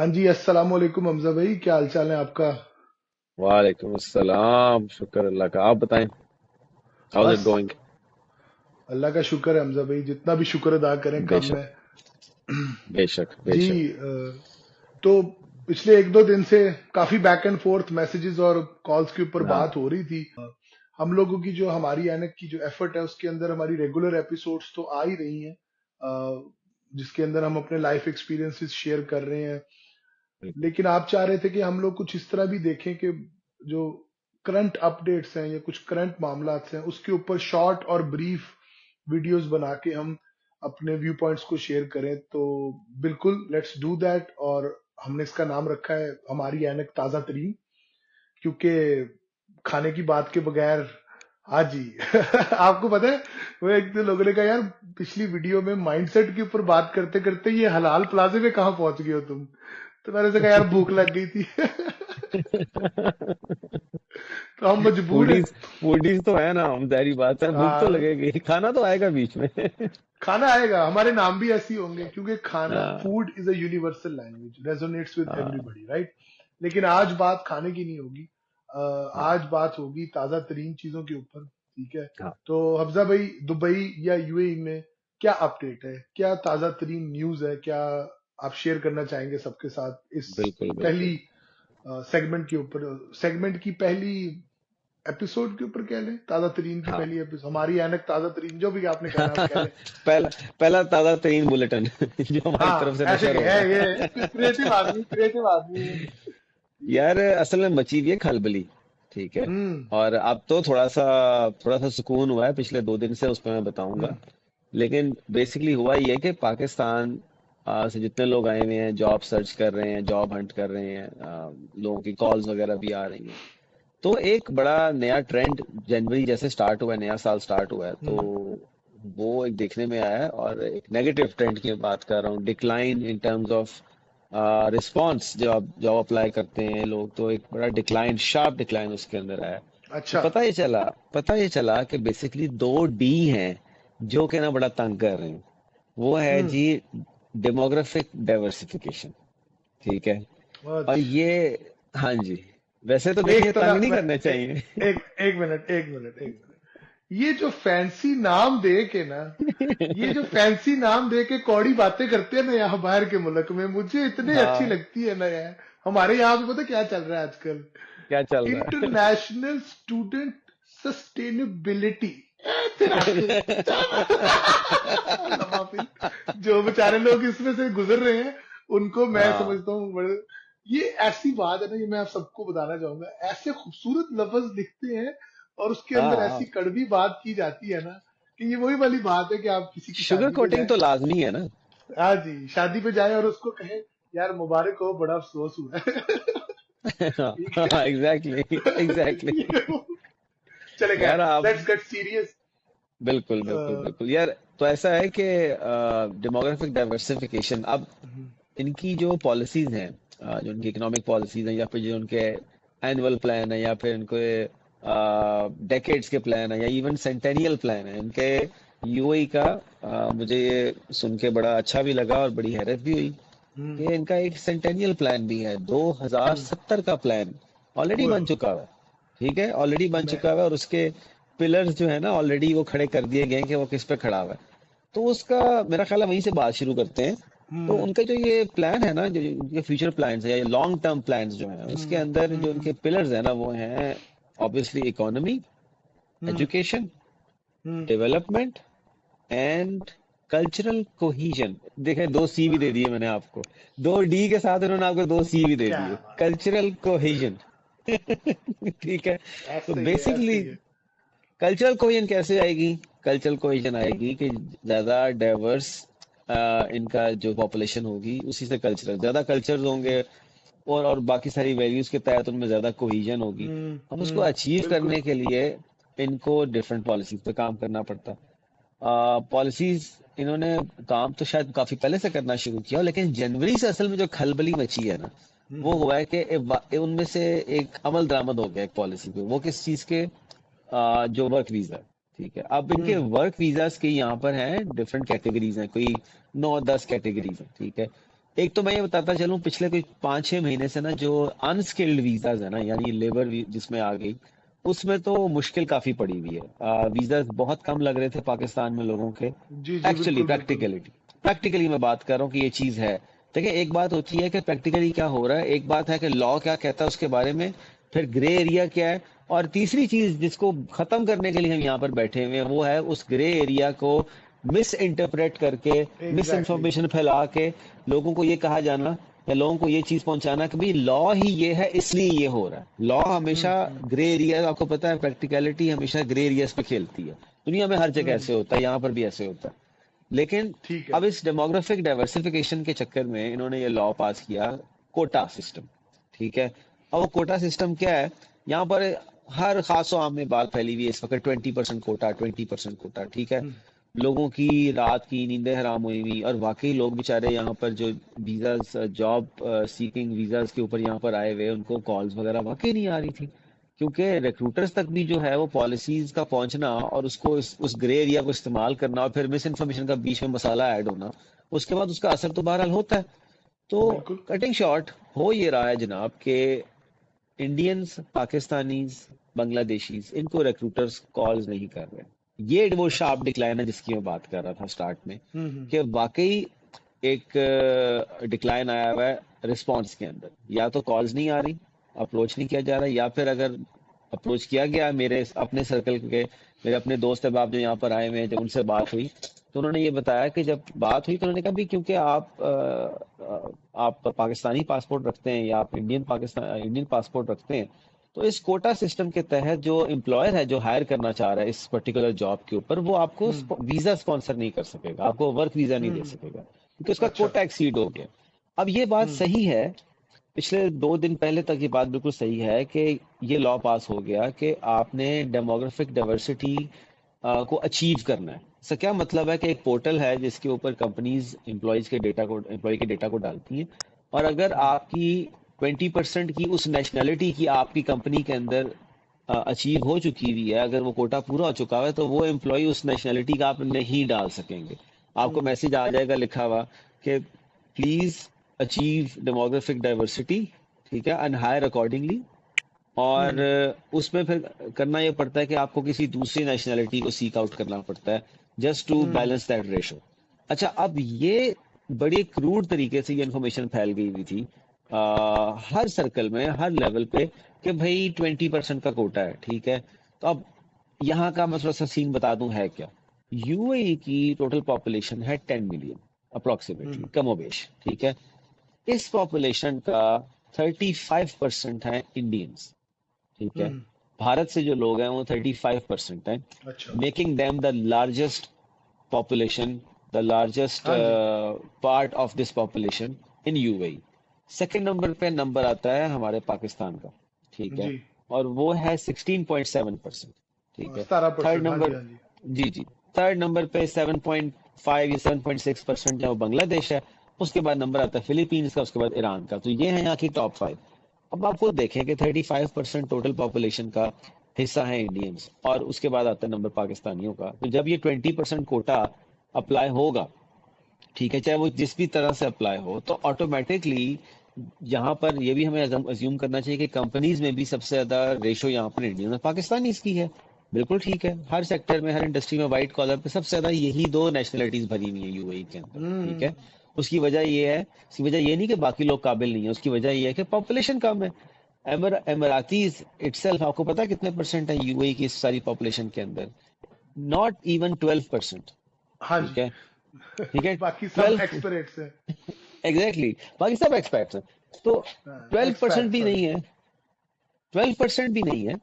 हाँ जी, अस्सलाम वालेकुम हमजा भाई, क्या हाल चाल है आपका? वालेकुम अस्सलाम। शुक्र अल्लाह का। आप बताएं, हाउस इट बस गोइंग? अल्लाह का शुक्र है हमजा भाई, जितना भी शुक्र अदा करें कम बेशक, है। बेशक, जी। बेशक। तो पिछले एक दो दिन से काफी बैक एंड फोर्थ मैसेजेस और कॉल्स के ऊपर हाँ, बात हो रही थी। हम लोगों की जो हमारी एनक की जो एफर्ट है उसके अंदर हमारी रेगुलर एपिसोड्स तो आ ही रही हैं, जिसके अंदर हम अपने लाइफ एक्सपीरियंसेस शेयर कर रहे हैं। बिल्कुल। लेकिन आप चाह रहे थे कि हम लोग कुछ इस तरह भी देखें कि जो करंट अपडेट्स हैं या कुछ करंट मामलात हैं उसके ऊपर शॉर्ट और ब्रीफ वीडियोस बना के हम अपने व्यू पॉइंट्स को शेयर करें। तो बिल्कुल लेट्स डू दैट। और हमने इसका नाम रखा है हमारी ऐनक ताजा तरीन, क्योंकि खाने की बात के बगैर। हाँ जी। आपको पता है, वो एक दो लोगों ने कहा यार पिछली वीडियो में माइंडसेट के ऊपर बात करते करते ये हलाल प्लाजे में कहाँ पहुंच गए हो तुम। तो मैंने से कहा यार भूख लग गई थी। तो हम मजबूर है। फूडीज फूडीज तो है ना, हम, जारी बात है, भूख तो हाँ, लगेगी, खाना तो आएगा बीच में। खाना आएगा, हमारे नाम भी ऐसे ही होंगे क्योंकि खाना हाँ, food is a universal language, resonates with हाँ, एवरीबॉडी, राइट। लेकिन आज बात खाने की नहीं होगी। हाँ, आज बात होगी ताजा तरीन चीजों के ऊपर। ठीक है। हाँ। तो हफ्जा भाई, दुबई या यूएई में क्या अपडेट है, क्या ताजा तरीन न्यूज है, क्या आप शेयर करना चाहेंगे सबके साथ इस बिल्कुल, बिल्कुल। पहली सेगमेंट के ऊपर, सेगमेंट की पहली एपिसोड के ऊपर कह लें, ताजा तरीन की हाँ। पहली एपिसोड, हमारी ऐनक ताजा तरीन, जो भी आपने कहना आप कह लें। पहला पहला ताजा तरीन बुलेटिन जो हमारी तरफ हाँ से ऐसे नशर है होगा। ये क्रिएटिव आदमी, क्रिएटिव आदमी है। यार, असल में मची हुई है खलबली। ठीक है। हम्म। और अब तो थोड़ा सा सुकून हुआ है पिछले 2 दिन से, उस पर मैं बताऊंगा। हम्म। लेकिन बेसिकली हुआ ये कि पाकिस्तान से जितने लोग आए हुए हैं, जॉब सर्च कर रहे हैं, जॉब हंट कर रहे हैं, लोगों की कॉल्स वगैरह भी आ रही हैं। तो एक बड़ा नया ट्रेंड जनवरी जैसे स्टार्ट हुआ है, नया साल स्टार्ट हुआ है, तो हम्म। वो एक देखने में आया है। और एक नेगेटिव ट्रेंड की बात कर रहा हूँ, decline in terms of response. जब अप्लाई करते हैं लोग, तो एक बड़ा डिक्लाइन, शार्प डिक्लाइन उसके अंदर आया। तो अच्छा। पता ये चला कि बेसिकली 2D हैं जो कि ना बड़ा तंग कर रहे हैं। वो है हम्म। जी, डेमोग्राफिक डाइवर्सिफिकेशन। ठीक है। और अच्छा। ये, हाँ जी, वैसे तो एक देखिए तो ना तंग नहीं करने चाहिए। एक मिनट, एक मिनट, एक मिनट। ये जो फैंसी नाम दे के ना, ये जो फैंसी नाम दे के कौड़ी बातें करते हैं ना यहाँ बाहर के मुल्क में, मुझे इतने अच्छी हाँ, लगती है ना यार। हमारे यहाँ पे पता क्या चल रहा है आजकल? क्या चल रहा इंटरनेशनल स्टूडेंट सस्टेनेबिलिटी। तेरा अल्लाह माफी। जो बेचारे लोग इसमें से गुजर रहे हैं उनको मैं हाँ, समझता हूँ बड़े, ये ऐसी बात है ना, ये मैं आप सबको बताना चाहूंगा, ऐसे खूबसूरत लफ्ज लिखते हैं और उसके अंदर हाँ। ऐसी कड़वी बात की जाती है ना, कि ये वही वाली बात है कि आप किसी की शुगर शादी पे कोटिंग जाएं। तो लाजमी है ना। हाँ जी, शादी पे जाएं और उसको कहें यार मुबारक हो, बड़ा अफसोस हुआ है। ठीक है। Exactly, exactly. ये चले गए। यार आप, लेट्स गेट सीरियस। बिल्कुल, बिल्कुल, बिल्कुल यार। तो ऐसा है कि डेमोग्राफिक डाइवर्सिफिकेशन, अब इनकी जो पॉलिसीज हैं, जो उनकी इकोनॉमिक पॉलिसीज हैं, या फिर जो उनके एनुअल प्लान है, या फिर इनके डेकेड्स के प्लान है, या इवन सेंटेनियल प्लान है इनके, यूएई का, मुझे ये सुन के बड़ा अच्छा भी लगा और बड़ी हैरत भी हुई कि इनका एक सेंटेनियल प्लान भी है, 2070 का प्लान ऑलरेडी ओए बन चुका हुआ है। ठीक है, ऑलरेडी बन मैं। चुका हुआ है, और उसके पिलर्स जो है ना, ऑलरेडी वो खड़े कर दिए गए हैं कि वो किस पे खड़ा हुआ है। तो उसका, मेरा ख्याल है वहीं से बात शुरू करते हैं। तो हम्म। उनका जो ये प्लान है ना, जो जो उनके फ्यूचर प्लान्स है या लॉन्ग टर्म प्लान्स जो हैं, उसके हम्म। अंदर जो हम्म। उनके पिलर्स है ना, वो हैं obviously economy, hmm. Education, hmm. Development and cultural cohesion. देखें, 2C भी दे दिए मैंने आपको, 2D के साथ उन्होंने आपको 2C भी दे क्या दिए, बात कल्चरल कोहीजन। ठीक है। है, तो ऐसे ही है, ऐसे बेसिकली ही है। कल्चरल कोहेजन कैसे आएगी? कल्चरल कोहेजन आएगी कि ज्यादा डाइवर्स इनका जो पॉपुलेशन होगी, उसी से कल्चरल, ज्यादा कल्चर्स होंगे, और बाकी सारी वैल्यूज के तहत उनमें ज्यादा कोहेजन होगी। अब उसको अचीव बिल्कुल। करने के लिए इनको डिफरेंट पॉलिसीज पे काम करना पड़ता। पॉलिसीज इन्होंने काम तो शायद काफी पहले से करना शुरू किया हो, लेकिन जनवरी से असल में जो खलबली मची है ना, वो हम्म। हुआ है कि उनमें से एक अमल दरामद हो गया एक पॉलिसी पे, वो किस चीज के, जो वर्क वीजा। ठीक है। अब इनके हम्म। वर्क वीजास के यहाँ पर हैं डिफरेंट कैटेगरीज हैं, कोई 9-10 कैटेगरीज हैं। ठीक है। एक तो मैं ये बताता चलूं, पिछले कोई 5-6 महीने से ना जो अनस्किल्ड वीजाज है ना, यानी लेबर जिसमें आ गई, उसमें तो मुश्किल काफी पड़ी हुई है। वीजाज बहुत कम लग रहे थे पाकिस्तान में लोगों के। जी जी, एक्चुअली बिल्कुल बिल्कुल। प्रैक्टिकली मैं बात कर रहा हूँ कि ये चीज है। देखिए, एक बात होती है कि प्रैक्टिकली क्या हो रहा है, एक बात है कि लॉ क्या कहता है उसके बारे में, फिर ग्रे एरिया क्या है, और तीसरी चीज जिसको खत्म करने के लिए हम यहाँ पर बैठे हुए हैं, वो है उस ग्रे एरिया को मिस इंटरप्रेट करके, मिस एग्जैक्टली। इन्फॉर्मेशन फैला के लोगों को ये कहा जाना या लोगों को ये चीज पहुंचाना कि भाई लॉ ही ये है इसलिए ये हो रहा है। लॉ हमेशा हम्म। ग्रे एरिया, आपको पता है प्रैक्टिकलिटी हमेशा ग्रे एरियाज पे खेलती है। दुनिया में हर जगह हम्म। ऐसे होता है, यहाँ पर भी ऐसे होता है। लेकिन ठीक अब है। इस डेमोग्राफिक डाइवर्सिफिकेशन के चक्कर में इन्होंने ये लॉ पास किया, कोटा सिस्टम। ठीक है। अब वो कोटा सिस्टम क्या है, यहाँ पर हर खास आम में बात फैली हुई है इस वक्त, 20% कोटा, 20% कोटा। ठीक है। हम्म। लोगों की रात की नींदें हराम हुई हुई, और वाकई लोग बेचारे यहाँ पर जो वीजाज, जॉब सीकिंग वीजाज के ऊपर यहाँ पर आए हुए, उनको कॉल्स वगैरह वाकई नहीं आ रही थी, क्योंकि रिक्रूटर्स तक भी जो है वो पॉलिसीज का पहुंचना और उसको उस ग्रे एरिया को इस्तेमाल करना, और फिर मिस इन्फॉर्मेशन का बीच में मसाला ऐड होना, उसके बाद उसका असर तो बहरहाल होता है। तो बिल्कुल। कटिंग शॉर्ट हो ये रहा है जनाब कि इंडियंस, पाकिस्तानीज, बांग्लादेशीज, इनको रिक्रूटर्स कॉल्स नहीं कर रहे। ये वो अच्छा। शार्प डिक्लाइन है जिसकी मैं बात कर रहा था स्टार्ट में, हम्म। कि वाकई एक डिक्लाइन आया हुआ है रिस्पॉन्स के अंदर। या तो कॉल्स नहीं आ रही, अप्रोच नहीं किया जा रहा, या फिर अगर अप्रोच किया गया, मेरे अपने सर्कल के मेरे अपने दोस्त अहबाब जो यहाँ पर आए हुए हैं, जब उनसे बात हुई तो उन्होंने ये बताया कि जब बात हुई तो उन्होंने कहा भी क्योंकि आप पाकिस्तानी पासपोर्ट रखते हैं या आप इंडियन पासपोर्ट रखते हैं, तो इस कोटा सिस्टम के तहत जो एम्प्लॉयर है जो हायर करना चाह रहा है इस पर्टिकुलर जॉब के ऊपर, वो आपको हम्म। वीजा स्पॉन्सर नहीं कर सकेगा, आपको वर्क वीजा नहीं दे हम्म। सकेगा, क्योंकि उसका अच्छा। कोटा एक्सीड हो गया। अब ये बात हम्म। सही है, पिछले 2 दिन पहले तक ये बात बिल्कुल सही है कि ये लॉ पास हो गया कि आपने डेमोग्राफिक डाइवर्सिटी को अचीव करना है। इसका क्या मतलब है कि एक पोर्टल है जिसके ऊपर कंपनीज एम्प्लॉय के डेटा को डालती हैं, और अगर हम्म। आपकी 20% की उस नेशनैलिटी की आपकी कंपनी के अंदर अचीव हो चुकी हुई है, अगर वो कोटा पूरा हो चुका है, तो वो एम्प्लॉय उस नेशनैलिटी का आप नहीं डाल सकेंगे। आपको हम्म। मैसेज आ जाएगा लिखा हुआ कि प्लीज अचीव डेमोग्राफिक डाइवर्सिटी, ठीक है, एंड हायर अकॉर्डिंगली। और हम्म। उसमें फिर करना ये पड़ता है कि आपको किसी दूसरी नेशनैलिटी को सीक आउट करना पड़ता है, just to hmm. Balance that ratio. अच्छा, अब ये बड़ी क्रूड तरीके से ये इन्फॉर्मेशन फैल गई हुई थी हर सर्कल में, हर लेवल पे, कि भाई 20% का कोटा है। ठीक है। तो अब यहाँ का मैं थोड़ा सा सीन बता दूं है क्या। यूएई की टोटल पॉपुलेशन है 10 मिलियन अप्रोक्सीमेटली, हम्म। कमोबेश। ठीक है। इस पॉपुलेशन का 35% है इंडियंस। ठीक है। हम्म। भारत से जो लोग हैं वो 35% हैं, अच्छा। Making them the largest population, the largest हाँ जी। Part of this population in UAE. Second number पे नंबर आता है हमारे पाकिस्तान का। ठीक है। जी। और वो है 16.7%। ठीक है। थर्ड 17%, हाँ जी नंबर, हाँ जी। जी जी, थर्ड नंबर पे 7.5 या 7.6% है वो बांग्लादेश है। उसके बाद नंबर आता है फिलीपींस का, उसके बाद ईरान का। तो ये है यहाँ की टॉप 5। अब आप खुद देखें कि 35% टोटल पॉपुलेशन का हिस्सा है इंडियंस, और उसके बाद आता है नंबर पाकिस्तानियों का। तो जब ये 20% कोटा अप्लाई होगा, ठीक है, चाहे वो जिस भी तरह से अप्लाई हो, तो ऑटोमेटिकली यहाँ पर ये भी हमें अज्यूम करना चाहिए कि कंपनीज में भी सबसे ज्यादा रेशो यहाँ पर इंडियन और पाकिस्तानी की है। बिल्कुल ठीक है, हर सेक्टर में, हर इंडस्ट्री में व्हाइट कॉलर पे सबसे ज्यादा यही दो नेशनलिटीज भरी हुई है यूएई के अंदर। ठीक है। हम्म। उसकी वजह ये है, उसकी वजह ये नहीं कि बाकी लोग काबिल नहीं है, उसकी वजह ये है कि पॉपुलेशन कम है। एमरातीज इटसेल्फ, आपको पता है कितने परसेंट है यूएई की इस सारी पॉपुलेशन के अंदर? Not even 12%। हाँ ठीक जी। है। ठीक है। बाकी सब 12, एक्सपेरेट्स हैं। एग्जैक्टली, बाकी सब एक्सपर्ट्स हैं। तो 12% एक्सपैट, भी सॉरी। नहीं है, 12% भी नहीं है।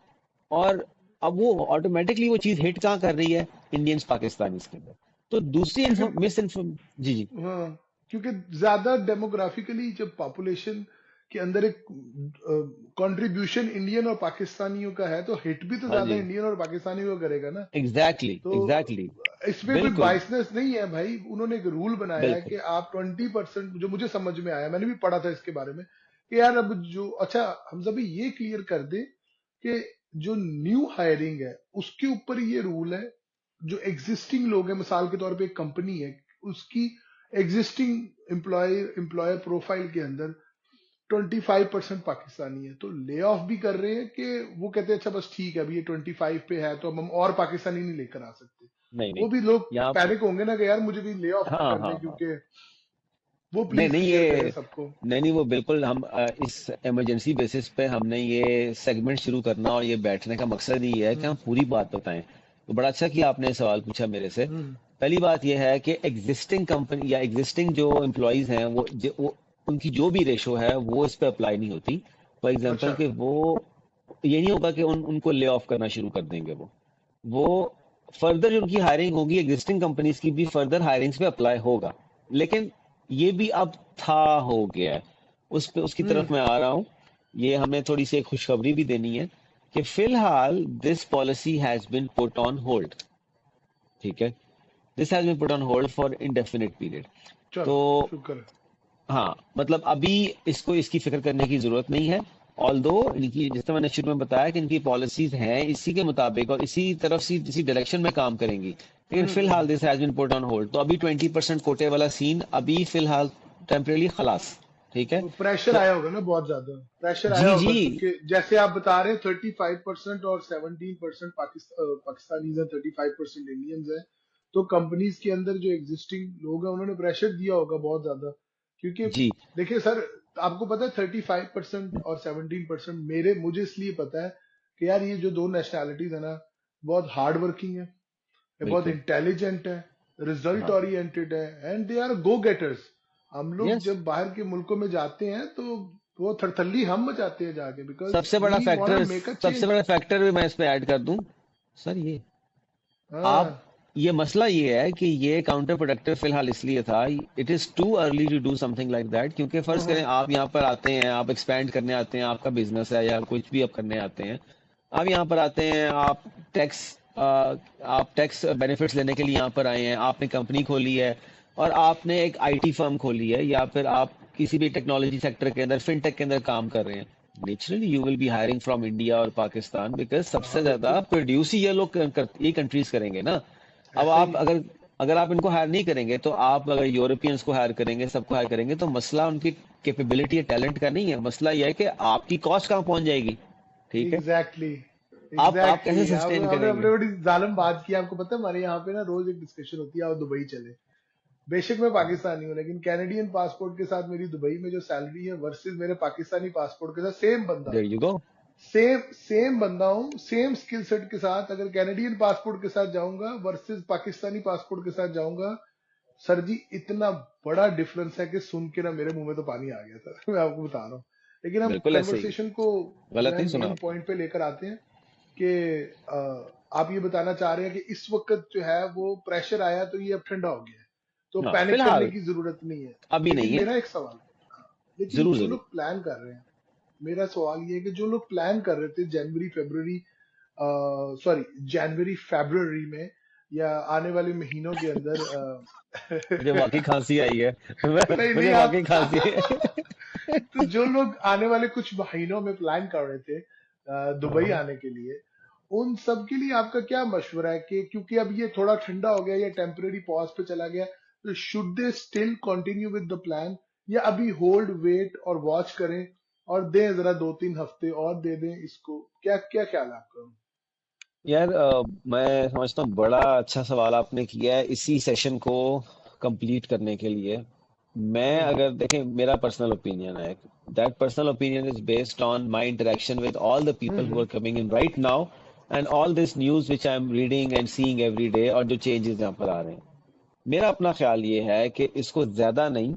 और अब वो ऑटोमेटिकली वो चीज हिट कहाँ कर रही है? इंडियंस पाकिस्तानी के अंदर। तो दूसरी क्योंकि मिस इन्फॉर्म, जी जी, हाँ, क्योंकि ज्यादा डेमोग्राफिकली जब पॉपुलेशन के अंदर एक कंट्रीब्यूशन इंडियन और पाकिस्तानियों का है, तो हिट भी तो हाँ ज्यादा जी, इंडियन और पाकिस्तानियों को करेगा ना। एग्जैक्टली तो एग्जैक्टली, इसमें कोई बिल्कुल बाइसनेस नहीं है भाई। उन्होंने एक रूल बनाया है कि बिल्कुल। आप 20%, जो मुझे समझ में आया, मैंने भी पढ़ा था इसके बारे में, कि यार अब जो, अच्छा हम सभी ये क्लियर कर दे कि जो न्यू हायरिंग है उसके ऊपर ये रूल है। जो एग्जिस्टिंग लोग हैं, मिसाल के तौर पे एक कंपनी है, उसकी एग्जिस्टिंग एम्प्लॉयर प्रोफाइल के अंदर 25% पाकिस्तानी है, तो ले ऑफ भी कर रहे हैं कि वो कहते हैं अच्छा बस ठीक है अभी ये 25 पे है तो अब हम और पाकिस्तानी नहीं लेकर आ सकते। नहीं नहीं वो भी लोग यहाँ पे पैनिक होंगे ना कि यार मुझे भी ले ऑफ ना हाँ कर हाँ दें, हाँ क्योंकि वो नहीं प्लीज नहीं क्लियर करें ये सबको। नहीं नहीं वो बिल्कुल हम इस इमरजेंसी बेसिस पे हमने ये सेगमेंट शुरू करना और ये बैठने का मकसद ही है कि हम हम्म पूरी बात बताएं। तो बड़ा अच्छा कि आपने सवाल पूछा मेरे से। हम्म पहली बात ये है कि एग्जिस्टिंग कंपनी या एग्जिस्टिंग जो एम्प्लॉयज हैं वो उनकी जो भी रेशो है वो इस पे अप्लाई नहीं होती। फॉर एग्जांपल अच्छा। कि वो ये नहीं होगा कि उनको ले ऑफ करना शुरू कर देंगे। वो फर्दर जो उनकी हायरिंग होगी एग्जिस्टिंग कंपनीज की भी फर्दर हायरिंग्स पे अप्लाई होगा। लेकिन ये भी अब था हो गया है उस पे उसकी हम्म तरफ मैं आ रहा हूँ। ये हमें थोड़ी सी एक खुशखबरी भी देनी है कि फिलहाल this policy has been put on hold. ठीक है, this has been put on hold for indefinite period. चलो तो शुक्र है। हाँ मतलब अभी इसको इसकी फिक्र करने की जरूरत नहीं है। ऑल्दो इनकी जिस तरह मैंने शुरू में बताया कि इनकी पॉलिसीज हैं इसी के मुताबिक और इसी तरफ से इसी डायरेक्शन में काम करेंगी, लेकिन फिलहाल hmm. This has been put on hold. तो अभी 20% कोटे वाला सीन अभी फिलहाल टेम्परेली खलास। ठीक है। तो प्रेशर तो आया होगा ना, बहुत ज्यादा प्रेशर आया जी होगा, जी क्योंकि जैसे आप बता रहे हैं 35% और 17% पाकिस्तानीज है, 35% इंडियंस है। तो कंपनीज के अंदर जो एग्जिस्टिंग लोग हैं उन्होंने प्रेशर दिया होगा बहुत ज्यादा, क्योंकि जी देखिए सर, आपको पता है 35% और 17%, मेरे मुझे इसलिए पता है कि यार ये जो दो नेशनैलिटीज है ना, बहुत हार्ड वर्किंग है, ये बहुत बिल्कुल। इंटेलिजेंट है, रिजल्ट हाँ ओरिएंटेड है, and they are go getters. हम लोग यस जब बाहर के मुल्कों में जाते हैं तो वो थरथल्ली हम मचाते हैं जाके, बिकॉज सबसे बड़ा we want factor to make a सबसे चेंज। बड़ा फैक्टर भी मैं इस पे ऐड कर दूं सर। ये आप हाँ। ये मसला ये है कि ये काउंटर प्रोडक्टिव फिलहाल इसलिए था। It is too early to do something like that, क्योंकि फर्ज करें आप यहाँ पर आते हैं, आप एक्सपैंड करने आते हैं, आपका बिजनेस है या कुछ भी आप करने आते हैं। आप यहाँ पर आते हैं, टैक्स आप टैक्स बेनिफिट्स लेने के लिए यहाँ पर आए हैं, आपने कंपनी खोली है और आपने एक आईटी फर्म खोली है या फिर आप किसी भी टेक्नोलॉजी सेक्टर के अंदर फिनटेक के अंदर काम कर रहे हैं। Naturally you will be hiring from India और पाकिस्तान, बिकॉज हाँ सबसे ज्यादा बिल्कुल, प्रोड्यूस ही ये कंट्रीज करेंगे ना। अब ऐसा ही आप है। अगर अगर आप इनको हायर नहीं करेंगे तो आप अगर यूरोपियंस को हायर करेंगे, सबको हायर करेंगे, तो मसला उनकी कैपेबिलिटी या टैलेंट का नहीं है। मसला यह है कि आपकी कॉस्ट कहाँ पहुंच जाएगी। ठीक है। एग्जैक्टली आप कैसे एग्जैक्टली। आप सस्टेन आपने करेंगे। अपने बड़ी जालिम बात की। आपको पता है हमारे यहाँ पे ना रोज एक डिस्कशन होती है, आओ दुबई चले। बेशक मैं पाकिस्तानी हूँ, लेकिन कैनेडियन पासपोर्ट के साथ मेरी दुबई में जो सैलरी है वर्सेस मेरे पाकिस्तानी पासपोर्ट के साथ सेम बंदा, there you go. Same same बंदा हूँ, सेम स्किल सेट के साथ अगर कैनेडियन पासपोर्ट के साथ जाऊंगा वर्सेस पाकिस्तानी पासपोर्ट के साथ जाऊंगा, सर जी इतना बड़ा डिफरेंस है कि सुन के ना मेरे मुंह में तो पानी आ गया था। मैं आपको बता रहा हूँ। लेकिन हम बिल्कुल ऐसे ही। कन्वर्सेशन को जो गलत है नहीं सुना मेन आपने। पॉइंट पे लेकर आते हैं कि आप ये बताना चाह रहे हैं कि इस वक्त जो है वो प्रेशर आया तो ये अब ठंडा हो गया है, तो हाँ पैनिक करने फिलहाल की जरूरत नहीं है। अभी लेकिन नहीं है। मेरा एक सवाल है, हाँ, लेकिन जरूर जो जरूर। लोग प्लान कर रहे हैं, मेरा सवाल ये है कि जो लोग प्लान कर रहे थे जनवरी फरवरी, सॉरी जनवरी फरवरी में या आने वाले महीनों के अंदर मुझे वाकई खांसी आई है। नहीं नहीं मुझे वाकई खांसी है। तो जो लोग आने वाले कुछ महीनों में प्लान कर रहे थे दुबई हाँ। आने के लिए, उन सब के लिए आपका क्या मशवरा है कि क्योंकि अब ये थोड़ा ठंडा हो गया या टेम्परेरी पॉज पे चला गया, तो should they still continue with the plan, या अभी होल्ड वेट और वॉच करें और दें जरा 2-3 हफ्ते और दे दें इसको, क्या क्या ख्याल है आपका? यार मैं समझता हूँ बड़ा अच्छा सवाल आपने किया है इसी सेशन को कंप्लीट करने के लिए। मैं हम्म अगर देखें मेरा पर्सनल ओपिनियन है, that personal opinion is based on my interaction with all the people who are hmm coming in right now and all this news which I am reading and seeing every day, और जो changes यहाँ पर आ रहे हैं। मेरा अपना ख्याल ये है कि इसको ज्यादा नहीं,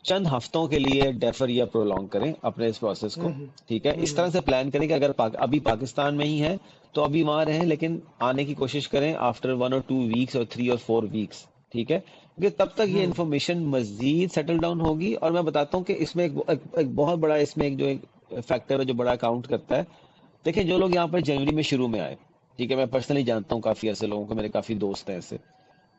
चंद हफ्तों के लिए डेफर या प्रोलॉन्ग करें अपने इस प्रोसेस को। हम्म ठीक है, इस तरह से प्लान करें कि अगर अभी पाकिस्तान में ही है तो अभी वहां रहें, लेकिन आने की कोशिश करें आफ्टर 1 और 2 वीक्स और 3 और 4 वीक्स। ठीक है, क्योंकि तब तक ये हम्म इन्फॉर्मेशन मजीद सेटल डाउन होगी। और मैं बताता हूँ कि इसमें एक बहुत बड़ा इसमें एक जो एक फैक्टर है जो बड़ा काउंट करता है। देखिए जो लोग यहाँ पर जनवरी में शुरू में आए, ठीक है, मैं पर्सनली जानता हूँ काफी ऐसे लोगों को, मेरे काफी दोस्त हैं ऐसे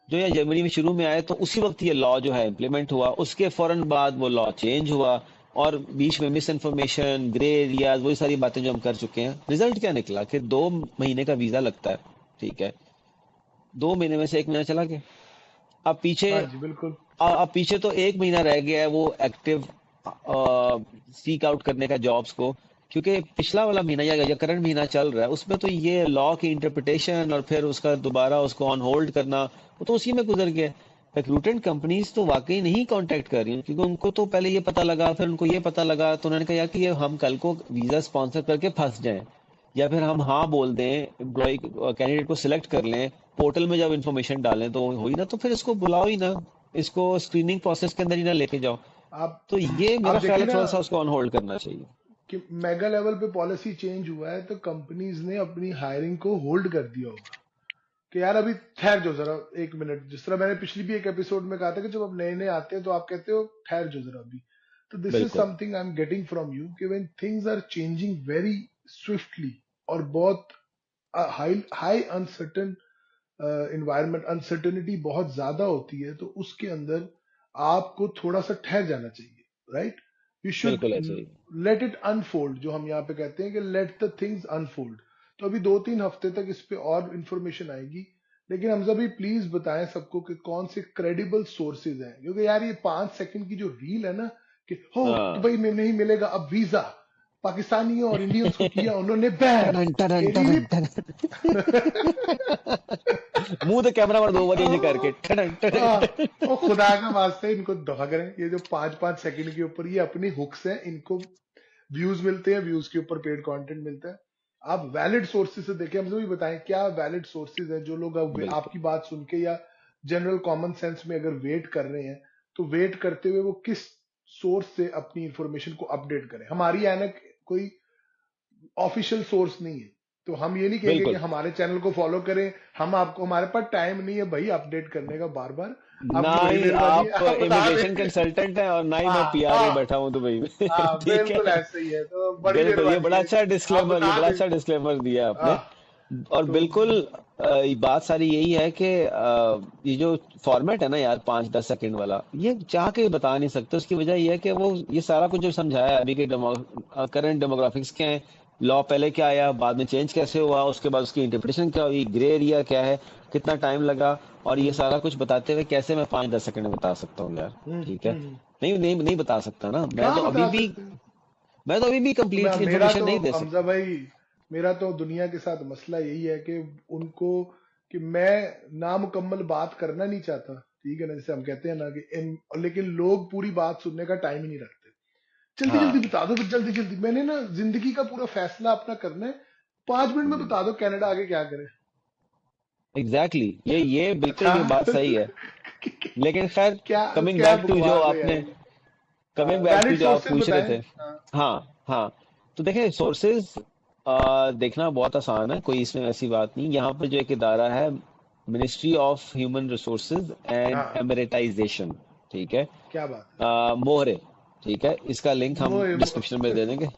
जो ये जनवरी में शुरू में आए, तो उसी वक्त ये लॉ जो है इम्प्लीमेंट हुआ, उसके फौरन बाद वो लॉ चेंज हुआ और बीच में मिस इन्फॉर्मेशन, ग्रे एरियाज, वही सारी बातें जो हम कर चुके हैं। रिजल्ट क्या निकला कि 2 महीने का वीजा लगता है। ठीक है, 2 महीने में से 1 महीना चला गया। अब पीछे हाँ जी बिल्कुल। अब पीछे तो 1 महीना रह गया है वो एक्टिव सीक आउट करने का जॉब्स को, क्योंकि पिछला वाला महीना या करंट महीना चल रहा है उसमें तो ये लॉ की इंटरप्रिटेशन और फिर उसका दोबारा उसको ऑन होल्ड करना, वो तो उसी में गुजर गया। रिक्रूटेंट कंपनीज तो वाकई नहीं कांटेक्ट कर रही हैं, क्योंकि उनको तो पहले ये पता लगा, फिर उनको ये पता लगा, तो उन्होंने कहा यार कि ये हम कल को वीजा स्पॉन्सर करके फंस जाएं, या फिर हम हाँ बोल दें, एम्प्लॉय कैंडिडेट को सिलेक्ट कर लें, पोर्टल में जब इन्फॉर्मेशन डालें तो हो ही ना, तो फिर इसको बुलाओ ही ना, इसको स्क्रीनिंग प्रोसेस के अंदर ही ना लेके जाओ। आप तो ये आप मेरा ख्याल देखिए है ना थोड़ा सा उसको ऑन होल्ड करना चाहिए। कि मेगा लेवल पे पॉलिसी चेंज हुआ है तो कंपनीज ने अपनी हायरिंग को होल्ड कर दिया होगा कि यार अभी ठहर जाओ जरा 1 मिनट। जिस तरह मैंने पिछली भी एक एपिसोड में कहा था कि जब आप नए नए आते हैं तो आप कहते हो ठहर जाओ जरा अभी। तो दिस इज बिल्कुल something I am getting from you कि when things are changing very swiftly और बहुत high high uncertain environment, uncertainty बहुत ज्यादा होती है, तो उसके अंदर आपको थोड़ा सा ठहर जाना चाहिए, राइट? यू शुड बिल्कुल ऐसे ही। लेट इट अनफोल्ड, जो हम यहाँ पे कहते हैं कि लेट द थिंग्स अनफोल्ड। तो अभी 2-3 हफ्ते तक इस पे और इंफॉर्मेशन आएगी, लेकिन हम सभी प्लीज बताएं सबको कि कौन से क्रेडिबल सोर्सेज हैं, क्योंकि यार ये 5 सेकंड की जो रील है ना कि हो हाँ। दुबई में नहीं मिलेगा अब वीजा, पाकिस्तानियों और इंडियंस को किया उन्होंने बैन, टडन टडन ये टडन रील मुंह तो कैमरा पर 2 बार चेंज करके टडन टडन। और खुदा का वास्ते इनको दफा करें। ये जो 5-5 सेकंड के ऊपर ये अपनी हुक्स हैं, इनको व्यूज मिलते हैं, व्यूज के ऊपर पेड कंटेंट मिलता है। आप वैलिड सोर्सेज से देखें, हमसे भी बताएं क्या वैलिड सोर्सेज हैं जो लोग अब बिल्कुल आपकी बात सुन के या जनरल कॉमन सेंस में अगर वेट कर रहे हैं, तो वेट करते हुए वो किस सोर्स से अपनी इंफॉर्मेशन को अपडेट करें। हमारी ऐनक कोई ऑफिशियल सोर्स नहीं है, तो हम ये नहीं कहेंगे कि बिल्कुल। हमारे चैनल को फॉलो करें। हम आपको, हमारे पास टाइम नहीं है भाई अपडेट करने का बार बार। ना आपकी बड़ी ही मेहरबानी आप आप बता इमिग्रेशन दें। कंसल्टेंट हैं और ना ही मैं हाँ पीआर में हाँ बैठा हूं दुबई में। हाँ, ठीक बिल्कुल है। ऐसे ही है, तो बड़ी बिल्कुल, ये मेहरबानी बड़ा है अच्छा आप डिस्क्लेमर, ये बता बड़ा दें। अच्छा डिस्क्लेमर दिया आपने। हाँ, और तो बिल्कुल ये बात सारी यही है कि ये जो फॉर्मेट है ना यार 5-10 सेकंड वाला, ये चाह के बता नहीं सकते। उसकी वजह ये है कि वो ये सारा कुछ जो समझाया है अभी के करंट डेमोग्राफिक्स क्या है, लॉ पहले क्या आया, बाद में चेंज कैसे हुआ, उसके बाद उसकी इंटरप्रिटेशन क्या हुई, ग्रे एरिया क्या है, कितना टाइम लगा, और ये हम्म सारा कुछ बताते हुए कैसे मैं 5-10 सेकंड में बता सकता हूँ यार। ठीक है। हम्म। नहीं नहीं नहीं बता सकता ना, कहाँ बता सकते हैं? मैं तो अभी भी कंप्लीटली मेरा इन्फॉर्मेशन तो नहीं दे हमजा सकता। भाई, मेरा तो दुनिया के साथ मसला यही है कि उनको, कि मैं नामुकम्मल बात करना नहीं चाहता, ठीक है ना, जैसे हम कहते हैं ना कि लेकिन लोग पूरी बात सुनने का टाइम ही नहीं रखते। जल्दी जल्दी हाँ बता दो, जल्दी जल्दी, मैंने ना जिंदगी का पूरा फैसला अपना करना है, 5 मिनट में बता दो कनाडा आगे क्या करे। एग्जैक्टली ये बिल्कुल अच्छा ये बात सही है। लेकिन खैर, क्या कमिंग क्या बैक टू जो बकवास है यार आपने ये। कमिंग बैक टू वैलिड जो आप सोर्सेज पूछ रहे बताएं। थे। हाँ, हाँ हाँ। तो देखें सोर्सेज देखना बहुत आसान है, कोई इसमें ऐसी बात नहीं। यहाँ पर जो एक इदारा है, ministry of human resources and हाँ, एमरेटाइजेशन, ठीक है, क्या बात है। मोहरे, ठीक है, इसका लिंक हम मोए डिस्क्रिप्शन में दे देंगे।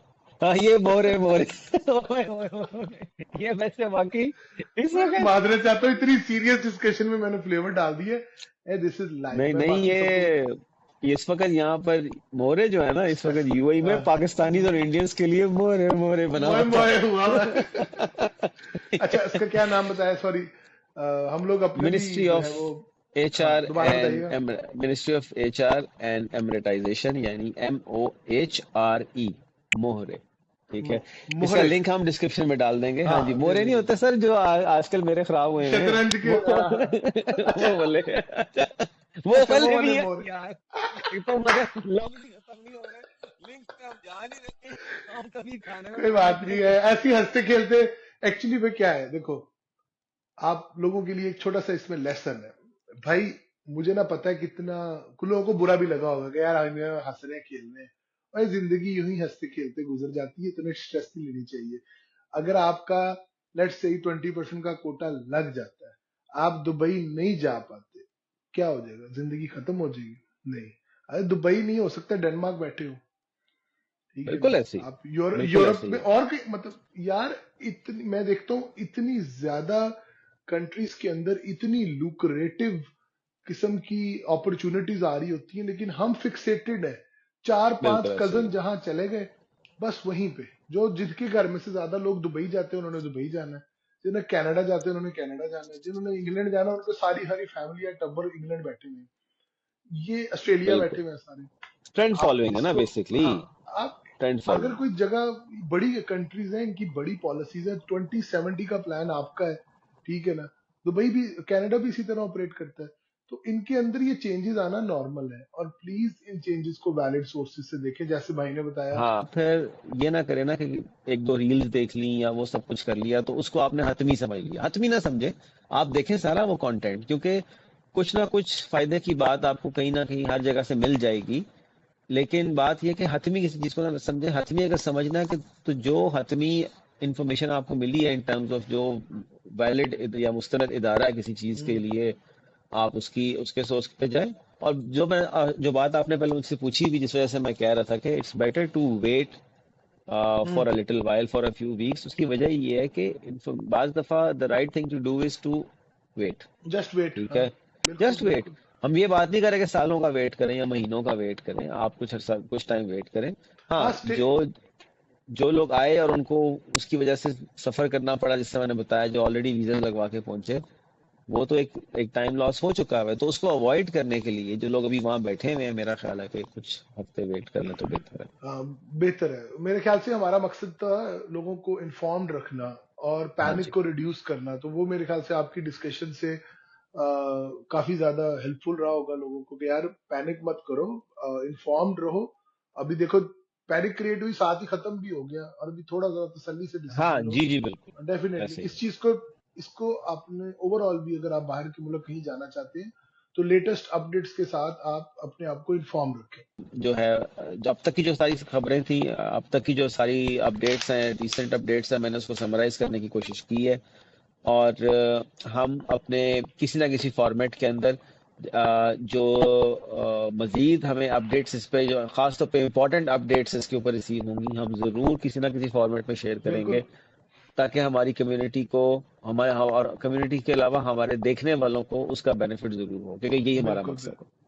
हाँ ये मोहरे मोहरे ओए, ओए, ओए, ये वैसे वाकई इस मैं वक्त मादरे चाहता हूँ, इतनी सीरियस डिस्कशन में मैंने फ्लेवर डाल दिए। ए दिस इज लाइफ, नहीं मैं नहीं, बाकी सबको। ये इस वक्त यहाँ पर मोहरे जो है ना, इस वक्त यूएई में हाँ, पाकिस्तानी और इंडियंस के लिए मोहरे मोहरे बना मोए होता मोए हुआ मैं। है। अच्छा, इसका क्या नाम बताया, सॉरी। हम लोग अपने भी मिनिस्ट्री जो ऑफ है वो। एच हाँ, आर दोबारा एंड बताइएगा। Ministry of H R and Emiratisation, यानी MOHRE, मोहरे। ठीक है। इसका मोहरे। लिंक हम डिस्क्रिप्शन में डाल देंगे। हाँ जी, हाँ, दे मोहरे नहीं दीजिए। होते सर जो आजकल मेरे खराब हुए हैं, शतरंज के, वो हाँ, हाँ। वो अच्छा बोले। वो अच्छा, वो वाले वाले भी है मोहरे। यार। एक तो मगर लफ्ज ही खत्म नहीं हो रहे, लिंक पे हम जा नहीं रहे, हम कभी खाने में कोई बात पहुंच नहीं है, रहे। ऐसे ही हंसते खेलते। एक्चुअली में क्या है देखो, आप लोगों के लिए एक छोटा सा इसमें लेसन है भाई। मुझे ना पता है कितना कुछ लोगों को बुरा भी लगा होगा कि यार हम हंस रहे हैं, खेल रहे हैं। भाई जिंदगी यूं ही हंसते खेलते गुजर जाती है, इतने स्ट्रेस नहीं लेनी चाहिए। अगर आपका लेट्स से 20% का कोटा लग जाता है, आप दुबई नहीं जा पाते, क्या हो जाएगा? जिंदगी खत्म हो जाएगी? नहीं। अरे दुबई नहीं, हो सकता डेनमार्क बैठे हो, ठीक है बिल्कुल ऐसे ना, ही। आप बिल्कुल यूरोप ऐसे ही में है। और कहीं, मतलब यार इतनी, मैं देखता हूँ इतनी ज्यादा कंट्रीज के अंदर इतनी लुक्रेटिव किस्म की अपॉर्चुनिटीज आ रही होती हैं, लेकिन हम फिक्सेटेड है। चार बिल्कुल पांच ऐसे ही कजन है। जहां चले गए, बस वहीं पे। जो जिनके घर में से ज्यादा लोग दुबई जाते हैं उन्होंने दुबई जाना है, जिन्हें कनाडा जाते हैं उन्होंने कनाडा जाना है, जिन्होंने इंग्लैंड जाना है उनको सारी हरी फैमिली या टब्बर इंग्लैंड बैठे हुए हैं। ये ऑस्ट्रेलिया बिल्कुल बैठे हुए हैं सारे। ट्रेंड आप फॉलोइंग है ना इसको, बेसिकली, हाँ, आप ट्रेंड अगर फॉलोइंग। कोई जगह, बड़ी कंट्रीज है, इनकी बड़ी पॉलिसीज है, 2070 का प्लान आपका है, ठीक है ना, दुबई भी, कनाडा भी इसी तरह ऑपरेट करता है, तो इनके अंदर ये चेंजेस आना नॉर्मल है, और प्लीज इन चेंजेस को वैलिड सोर्सेज से देखें, जैसे भाई ने बताया। हाँ फिर ये ना करे ना कि एक दो रील्स देख ली या वो सब कुछ कर लिया तो उसको आपने हतमी समझ लिया, हतमी ना समझे, आप देखें सारा वो कंटेंट, क्योंकि कुछ ना कुछ फायदे की बात आपको कहीं ना कहीं हर जगह से मिल जाएगी। लेकिन बात यह कि हतमी किसी चीज को ना समझे, हतमी अगर समझना है कि तो जो हतमी इंफॉर्मेशन आपको मिली है इन टर्म्स ऑफ जो वैलिड या मुस्तनद इदारा है किसी चीज के हम्म, लिए, आप उसकी उसके सोर्स पे जाए। और जो मैं जो बात आपने पहले मुझसे पूछी भी जिस वजह से मैं कह रहा था कि it's better to wait hmm, for a little while for a few weeks, उसकी वजह ये है कि बाज दफा the right thing to do is to wait. Just wait, ठीक हाँ, है, बिल्कुल जस्ट वेट। बिल्कुल। हम ये बात नहीं करें कि सालों का वेट करें या महीनों का वेट करें, आप कुछ अर्सा कुछ टाइम वेट करें। हाँ, हाँ, जो जो लोग आए और उनको उसकी वजह से सफर करना पड़ा, जिससे मैंने बताया, जो ऑलरेडी वीजा लगवा के पहुंचे, वो तो एक एक टाइम लॉस हो चुका है, तो उसको अवॉइड करने के लिए जो लोग अभी वहां बैठे हुए हैं, मेरा ख्याल है कि कुछ हफ्ते वेट कर लें तो बेहतर है। हाँ, बेहतर है मेरे ख्याल से। हमारा मकसद था लोगों को इन्फॉर्म्ड रखना और हाँ पैनिक जी। को रिड्यूस करना, तो वो मेरे ख्याल से आपकी डिस्कशन से काफी ज्यादा हेल्पफुल रहा होगा लोगों को कि यार पैनिक मत करो, इन्फॉर्म्ड रहो। अभी देखो, पैनिक क्रिएट हुई, साथ ही खत्म भी हो गया, और अभी थोड़ा सा तसल्ली से हाँ डिसीजन लो। जी जी बिल्कुल, डेफिनेटली ऐसे ही इस चीज को, इसको आपने ओवरऑल भी, अगर आप बाहर के मुल्क कहीं जाना चाहते हैं तो लेटेस्ट अपडेट्स के साथ आप अपने आप को इन्फॉर्म रखें। जो है, जो अब तक की जो सारी खबरें थी, अब तक की जो सारी अपडेट्स हैं, रिसेंट अपडेट्स हैं, मैंने उसको समराइज करने की कोशिश की है। और हम अपने किसी ना किसी फॉर्मेट के अंदर जो मजीद हमें अपडेट्स इस पे, जो खास तौर पे इम्पोर्टेंट अपडेट्स इसके ऊपर रिसीव होंगी, हम जरूर किसी ना किसी फॉर्मेट में शेयर बिल्कुल, करेंगे, ताकि हमारी कम्युनिटी को, हमारे और कम्युनिटी के अलावा हमारे देखने वालों को उसका बेनिफिट जरूर हो, क्योंकि यही हमारा बिल्कुल, मकसद बिल्कुल। है।